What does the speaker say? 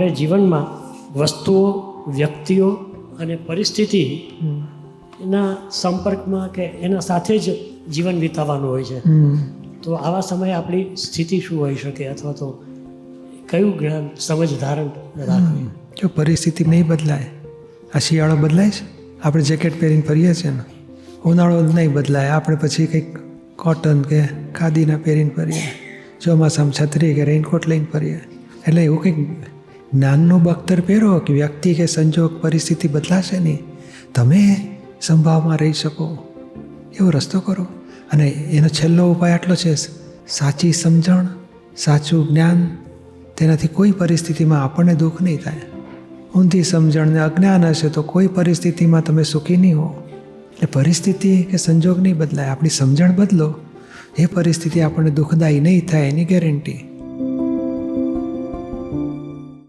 આપણે જીવનમાં વસ્તુઓ, વ્યક્તિઓ અને પરિસ્થિતિ એના સંપર્કમાં કે એના સાથે જ જીવન વિતાવવાનું હોય છે. તો આવા સમયે આપણી સ્થિતિ શું હોઈ શકે, અથવા તો કયું જ્ઞાન સમજ ધારણ રાખવી? જો પરિસ્થિતિ નહીં બદલાય, આ શિયાળો બદલાય છે, આપણે જેકેટ પહેરીને ફરીએ છીએ ને, ઉનાળો નહીં બદલાય, આપણે પછી કંઈક કોટન કે ખાદીના પહેરીને ફરીએ, ચોમાસામાં છત્રી કે રેઇનકોટ લઈને ફરીએ. એટલે એવું કંઈક જ્ઞાનનું બખ્તર પહેરો કે વ્યક્તિ કે સંજોગ પરિસ્થિતિ બદલાશે નહીં, તમે સંભાવમાં રહી શકો એવો રસ્તો કરો. અને એનો છેલ્લો ઉપાય આટલો છે, સાચી સમજણ, સાચું જ્ઞાન, તેનાથી કોઈ પરિસ્થિતિમાં આપણને દુઃખ નહીં થાય. ઊંધી સમજણ ને અજ્ઞાન હશે તો કોઈ પરિસ્થિતિમાં તમે સુખી નહીં હો. એટલે પરિસ્થિતિ કે સંજોગ નહીં બદલાય, આપણી સમજણ બદલો, એ પરિસ્થિતિ આપણને દુઃખદાયી નહીં થાય એની ગેરંટી.